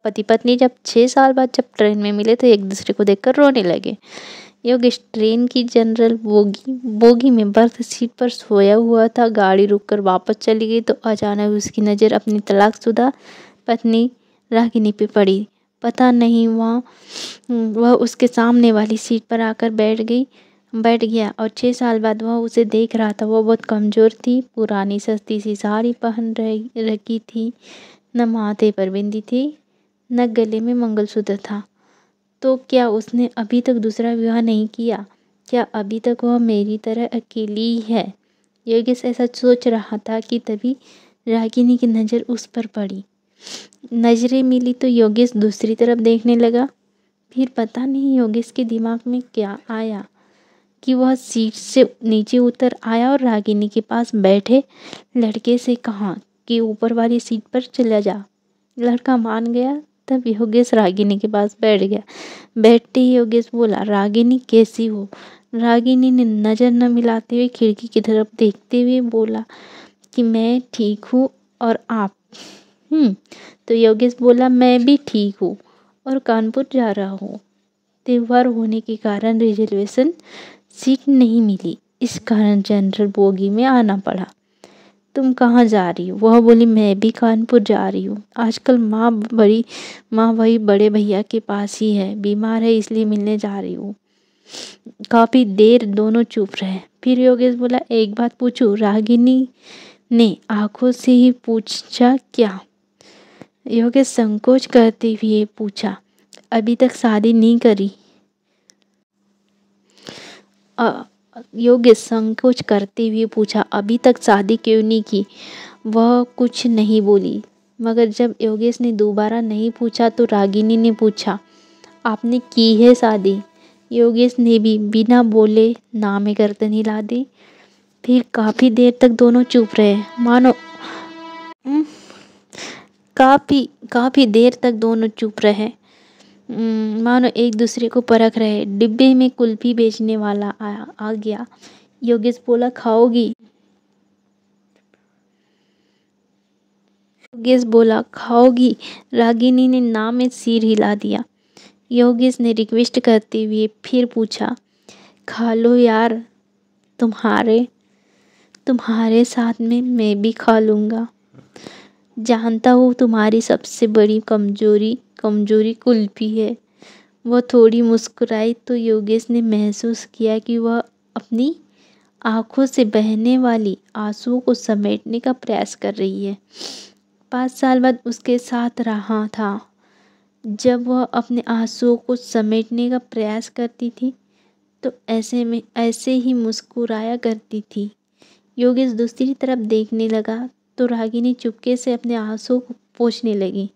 पति पत्नी जब 6 साल बाद जब ट्रेन में मिले तो एक दूसरे को देखकर रोने लगे। योगेश ट्रेन की जनरल बोगी में बर्थ सीट पर सोया हुआ था। गाड़ी रुककर वापस चली गई तो अचानक उसकी नज़र अपनी तलाकशुदा पत्नी रागिनी पे पड़ी। पता नहीं वह उसके सामने वाली सीट पर आकर बैठ गया और 6 साल बाद वह उसे देख रहा था। वह बहुत कमज़ोर थी, पुरानी सस्ती सी साड़ी पहन रखी थी, न माथे पर बिंदी थी, न गले में मंगलसूत्र था। तो क्या उसने अभी तक दूसरा विवाह नहीं किया? क्या अभी तक वह मेरी तरह अकेली ही है? योगेश ऐसा सोच रहा था कि तभी रागिनी की नज़र उस पर पड़ी। नज़रें मिली तो योगेश दूसरी तरफ देखने लगा। फिर पता नहीं योगेश के दिमाग में क्या आया कि वह सीट से नीचे उतर आया और रागिनी के पास बैठे लड़के से कहा कि ऊपर वाली सीट पर चला जा। लड़का मान गया। तब योगेश रागिनी के पास बैठ गया। बैठते ही योगेश बोला, रागिनी कैसी हो? रागिनी ने नज़र न मिलाते हुए खिड़की की तरफ देखते हुए बोला कि मैं ठीक हूँ और आप? तो योगेश बोला, मैं भी ठीक हूँ और कानपुर जा रहा हूँ। त्योहार होने के कारण रिजर्वेशन सीट नहीं मिली, इस कारण जनरल बोगी में आना पड़ा। तुम कहाँ जा रही हो? वह बोली, मैं भी कानपुर जा रही हूँ। आजकल माँ वही बड़े भैया के पास ही है, बीमार है इसलिए मिलने जा रही हूँ। काफ़ी देर दोनों चुप रहे। फिर योगेश बोला, एक बात पूछूं? रागिनी ने आंखों से ही पूछा, क्या? योगेश संकोच करते हुए पूछा, अभी तक शादी नहीं करी? योगेश संकोच करते हुए पूछा, अभी तक शादी क्यों नहीं की? वह कुछ नहीं बोली। मगर जब योगेश ने दोबारा नहीं पूछा तो रागिनी ने पूछा, आपने की है शादी? योगेश ने भी बिना बोले ना में गर्दन हिला दी। फिर काफ़ी देर तक दोनों चुप रहे, काफ़ी देर तक दोनों चुप रहे, मानो एक दूसरे को परख रहे। डिब्बे में कुल्फी बेचने वाला आ गया। योगेश बोला, खाओगी? रागिनी ने ना में सिर हिला दिया। योगेश ने रिक्वेस्ट करते हुए फिर पूछा, खा लो यार, तुम्हारे साथ में मैं भी खा लूँगा। जानता हूँ तुम्हारी सबसे बड़ी कमजोरी कुल्फी है। वह थोड़ी मुस्कुराई तो योगेश ने महसूस किया कि वह अपनी आंखों से बहने वाली आंसुओं को समेटने का प्रयास कर रही है। 5 साल बाद उसके साथ रहा था। जब वह अपने आंसुओं को समेटने का प्रयास करती थी तो ऐसे ही मुस्कुराया करती थी। योगेश दूसरी तरफ देखने लगा तो रागिनी चुपके से अपने आंसुओं को पोंछने लगी।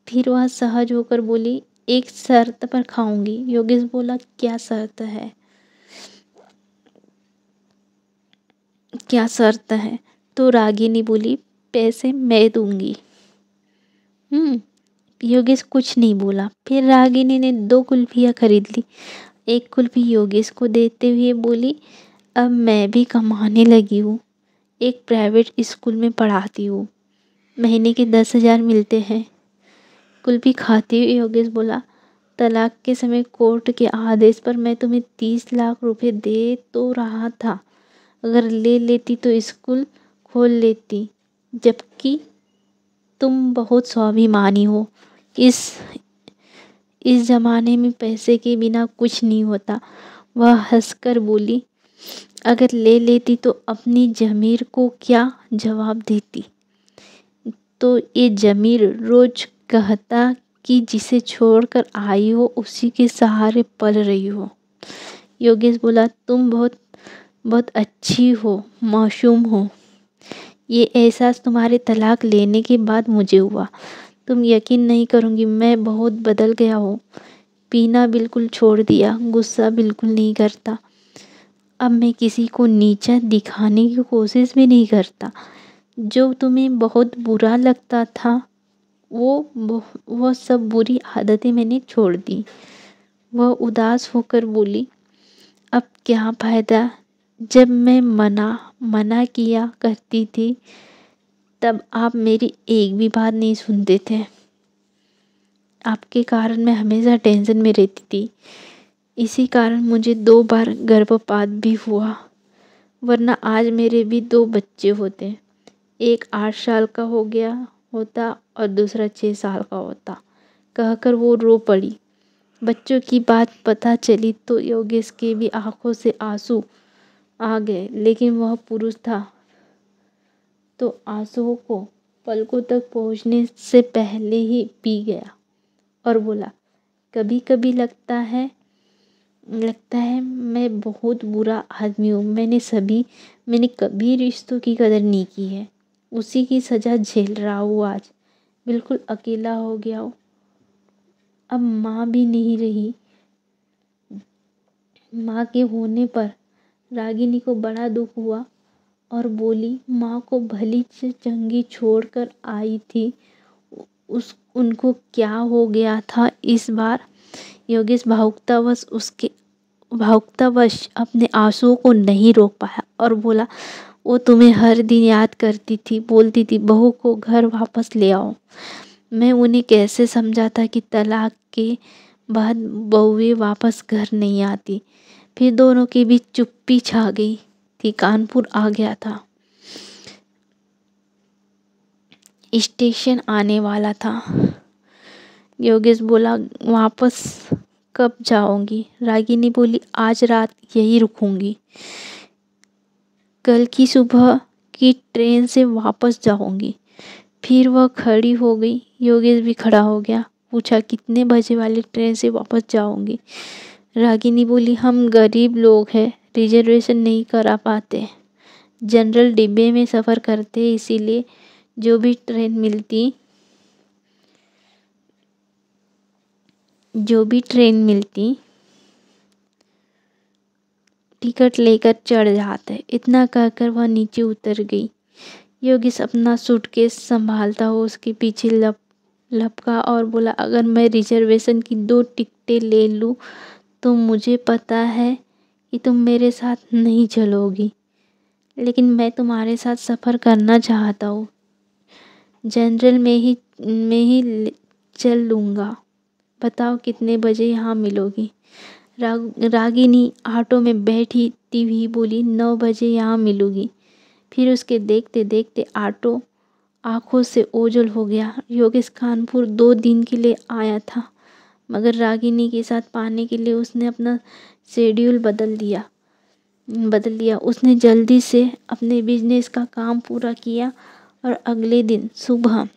फिर वह सहज होकर बोली, एक शर्त पर खाऊंगी। योगेश बोला, क्या शर्त है? तो रागिनी बोली, पैसे मैं दूंगी। योगेश कुछ नहीं बोला। फिर रागिनी ने 2 कुल्फियाँ खरीद ली। एक कुल्फी योगेश को देते हुए बोली, अब मैं भी कमाने लगी हूँ, एक प्राइवेट स्कूल में पढ़ाती हूँ, महीने के 10,000 मिलते हैं। कुल्फी खाते हुए योगेश बोला, तलाक के समय कोर्ट के आदेश पर मैं तुम्हें 30 लाख रुपए दे तो रहा था, अगर ले लेती तो स्कूल खोल लेती, जबकि तुम बहुत स्वाभिमानी हो। इस ज़माने में पैसे के बिना कुछ नहीं होता। वह हंसकर बोली, अगर ले लेती तो अपनी ज़मीर को क्या जवाब देती? तो ये ज़मीर रोज़ कहता कि जिसे छोड़कर आई हो उसी के सहारे पल रही हो। योगेश बोला, तुम बहुत अच्छी हो, मासूम हो। ये एहसास तुम्हारे तलाक लेने के बाद मुझे हुआ। तुम यकीन नहीं करोगी, मैं बहुत बदल गया हूँ। पीना बिल्कुल छोड़ दिया, गुस्सा बिल्कुल नहीं करता। अब मैं किसी को नीचा दिखाने की कोशिश भी नहीं करता। जो तुम्हें बहुत बुरा लगता था वो सब बुरी आदतें मैंने छोड़ दी। वह उदास होकर बोली, अब क्या फ़ायदा? जब मैं मना किया करती थी तब आप मेरी एक भी बात नहीं सुनते थे। आपके कारण मैं हमेशा टेंशन में रहती थी। इसी कारण मुझे 2 बार गर्भपात भी हुआ, वरना आज मेरे भी 2 बच्चे होते। एक 8 साल का हो गया होता और दूसरा 6 साल का होता। कहकर वो रो पड़ी। बच्चों की बात पता चली तो योगेश के भी आंखों से आंसू आ गए, लेकिन वह पुरुष था तो आंसुओं को पलकों तक पहुंचने से पहले ही पी गया और बोला, कभी कभी लगता है मैं बहुत बुरा आदमी हूँ। मैंने कभी रिश्तों की कदर नहीं की है। उसी की सजा झेल रहा हूँ आज। बिल्कुल अकेला हो गया हूँ। अब माँ भी नहीं रही। माँ के होने पर रागिनी को बड़ा दुख हुआ और बोली, माँ को भली चंगी छोड़ कर आई थी, उनको क्या हो गया था इस बार। योगेश भावुकतावश अपने आंसुओं को नहीं रोक पाया और बोला, वो तुम्हें हर दिन याद करती थी, बोलती थी बहू को घर वापस ले आओ। मैं उन्हें कैसे समझाता कि तलाक के बाद बहुएं वापस घर नहीं आती। फिर दोनों के बीच चुप्पी छा गई थी। कानपुर आ गया था। स्टेशन आने वाला था। योगेश बोला, वापस कब जाओगी? रागिनी बोली, आज रात यहीं रुकूंगी, कल की सुबह की ट्रेन से वापस जाऊंगी। फिर वह खड़ी हो गई। योगेश भी खड़ा हो गया। पूछा, कितने बजे वाली ट्रेन से वापस जाओगी? रागिनी बोली, हम गरीब लोग हैं, रिजर्वेशन नहीं करा पाते, जनरल डिब्बे में सफ़र करते, इसीलिए जो भी ट्रेन मिलती टिकट लेकर चढ़ जाते। इतना कहकर वह नीचे उतर गई। योगेश अपना सूटकेस संभालता हो उसके पीछे लपका और बोला, अगर मैं रिजर्वेशन की 2 टिकटें ले लूँ तो मुझे पता है कि तुम मेरे साथ नहीं चलोगी, लेकिन मैं तुम्हारे साथ सफ़र करना चाहता हूँ। जनरल में ही चल लूँगा। बताओ कितने बजे यहाँ मिलोगी? रागिनी ऑटो में बैठी हुई बोली, 9 बजे यहाँ मिलूँगी। फिर उसके देखते देखते ऑटो आंखों से ओझल हो गया। योगेश कानपुर 2 दिन के लिए आया था, मगर रागिनी के साथ पाने के लिए उसने अपना शेड्यूल बदल दिया। उसने जल्दी से अपने बिजनेस का काम पूरा किया और अगले दिन सुबह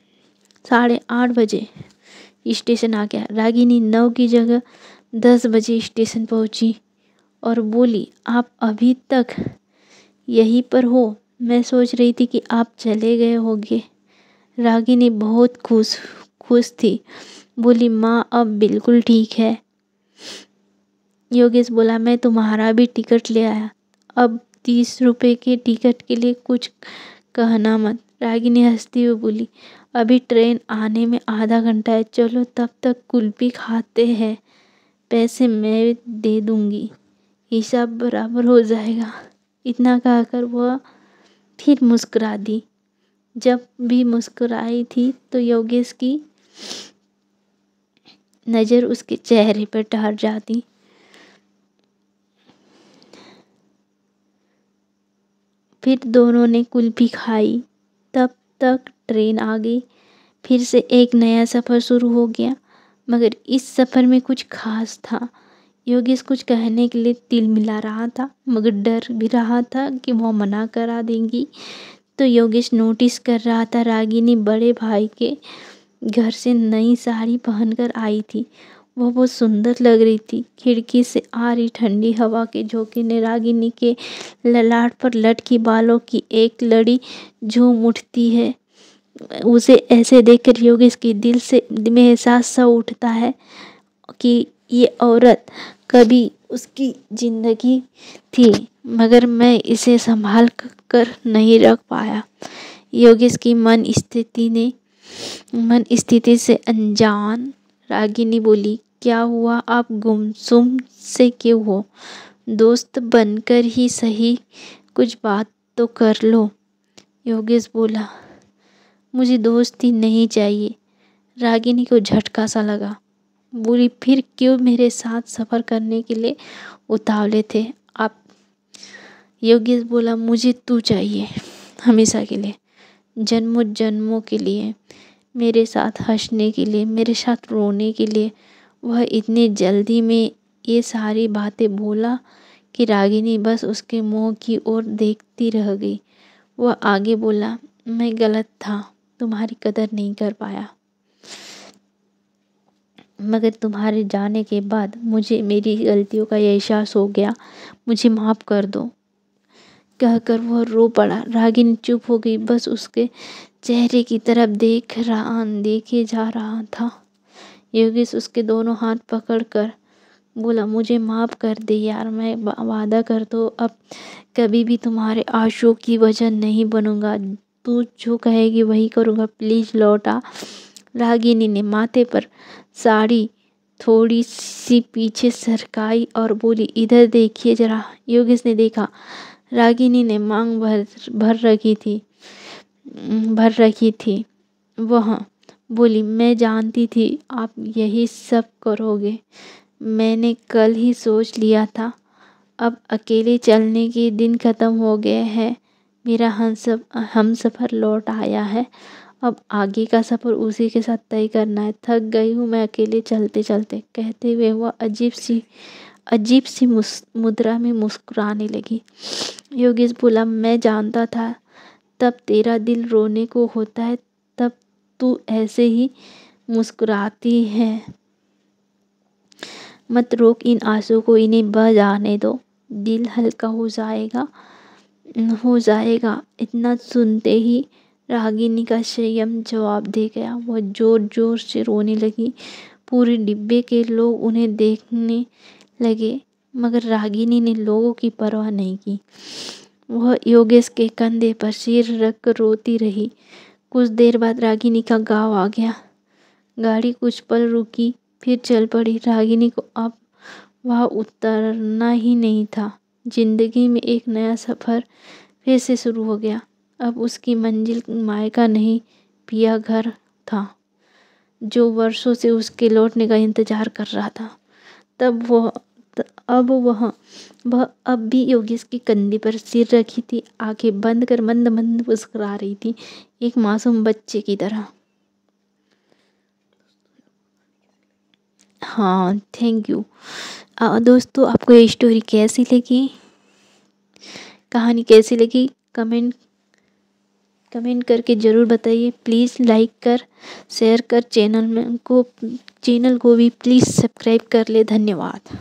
8:30 बजे स्टेशन आ गया। रागिनी 9 की जगह 10 बजे स्टेशन पहुंची और बोली, आप अभी तक यहीं पर हो? मैं सोच रही थी कि आप चले गए होंगे। रागिनी बहुत खुश थी। बोली, माँ अब बिल्कुल ठीक है। योगेश बोला, मैं तुम्हारा भी टिकट ले आया। अब 30 रुपए के टिकट के लिए कुछ कहना मत। रागिनी हंसती हुई बोली, अभी ट्रेन आने में आधा घंटा है, चलो तब तक कुल्फी खाते हैं, पैसे मैं दे दूंगी, हिसाब बराबर हो जाएगा। इतना कहकर वह फिर मुस्कुरा दी। जब भी मुस्कुराई थी तो योगेश की नज़र उसके चेहरे पर ठहर जाती। फिर दोनों ने कुल्फी खाई। तब तक ट्रेन आ गई। फिर से एक नया सफ़र शुरू हो गया, मगर इस सफ़र में कुछ खास था। योगेश कुछ कहने के लिए तिल मिला रहा था, मगर डर भी रहा था कि वह मना करा देंगी। तो योगेश नोटिस कर रहा था, रागिनी बड़े भाई के घर से नई साड़ी पहनकर आई थी। वह बहुत सुंदर लग रही थी। खिड़की से आ रही ठंडी हवा के झोंके ने रागिनी के ललाट पर लटकी बालों की एक लड़ी झूम उठती है। उसे ऐसे देखकर योगेश के दिल में एहसास सा उठता है कि ये औरत कभी उसकी जिंदगी थी, मगर मैं इसे संभाल कर नहीं रख पाया। योगेश की मन स्थिति से अनजान रागिनी बोली, क्या हुआ, आप गुमसुम से क्यों हो? दोस्त बनकर ही सही कुछ बात तो कर लो। योगेश बोला, मुझे दोस्ती नहीं चाहिए। रागिनी को झटका सा लगा। बोली, फिर क्यों मेरे साथ सफ़र करने के लिए उतावले थे आप? योगेश बोला, मुझे तू चाहिए हमेशा के लिए, जन्मों जन्मों के लिए, मेरे साथ हंसने के लिए, मेरे साथ रोने के लिए। वह इतनी जल्दी में ये सारी बातें बोला कि रागिनी बस उसके मुंह की ओर देखती रह गई। वह आगे बोला, मैं गलत था, तुम्हारी कदर नहीं कर पाया, मगर तुम्हारे जाने के बाद मुझे मेरी गलतियों का एहसास हो गया, मुझे माफ़ कर दो। कहकर वह रो पड़ा। रागिनी चुप हो गई, बस उसके चेहरे की तरफ देखे जा रहा था। योगेश उसके दोनों हाथ पकड़कर बोला, मुझे माफ़ कर दे यार, मैं वादा करता हूँ अब कभी भी तुम्हारे आंसुओं की वजह नहीं बनूंगा, तू जो कहेगी वही करूँगा, प्लीज़ लौट आ। रागिनी ने माथे पर साड़ी थोड़ी सी पीछे सरकाई और बोली, इधर देखिए जरा। योगेश ने देखा, रागिनी ने मांग भर रखी थी। वह बोली, मैं जानती थी आप यही सब करोगे, मैंने कल ही सोच लिया था। अब अकेले चलने के दिन ख़त्म हो गए हैं, मेरा हमसफ़र लौट आया है, अब आगे का सफ़र उसी के साथ तय करना है। थक गई हूँ मैं अकेले चलते चलते, कहते हुए वह अजीब सी मुद्रा में मुस्कुराने लगी। योगेश बोला, मैं जानता था तब तेरा दिल रोने को होता है, तब तू ऐसे ही मुस्कुराती है। मत रोक इन आंसुओं को, इन्हें बह जाने दो, दिल हल्का हो जाएगा। इतना सुनते ही रागिनी का संयम जवाब दे गया। वह जोर जोर से रोने लगी। पूरे डिब्बे के लोग उन्हें देखने लगे, मगर रागिनी ने लोगों की परवाह नहीं की। वह योगेश के कंधे पर सिर रखकर रोती रही। कुछ देर बाद रागिनी का गाँव आ गया। गाड़ी कुछ पल रुकी, फिर चल पड़ी। रागिनी को अब वहाँ उतरना ही नहीं था। जिंदगी में एक नया सफ़र फिर से शुरू हो गया। अब उसकी मंजिल मायका नहीं, पिया घर था, जो वर्षों से उसके लौटने का इंतज़ार कर रहा था। वह अब भी योगेश के कंधे पर सिर रखी थी, आंखें बंद कर मंद मंद मुस्कुरा रही थी, एक मासूम बच्चे की तरह। हाँ, थैंक यू। दोस्तों, आपको ये स्टोरी कैसी लगी, कहानी कैसी लगी, कमेंट करके ज़रूर बताइए। प्लीज़ लाइक कर, शेयर कर, चैनल को भी प्लीज़ सब्सक्राइब कर ले। धन्यवाद।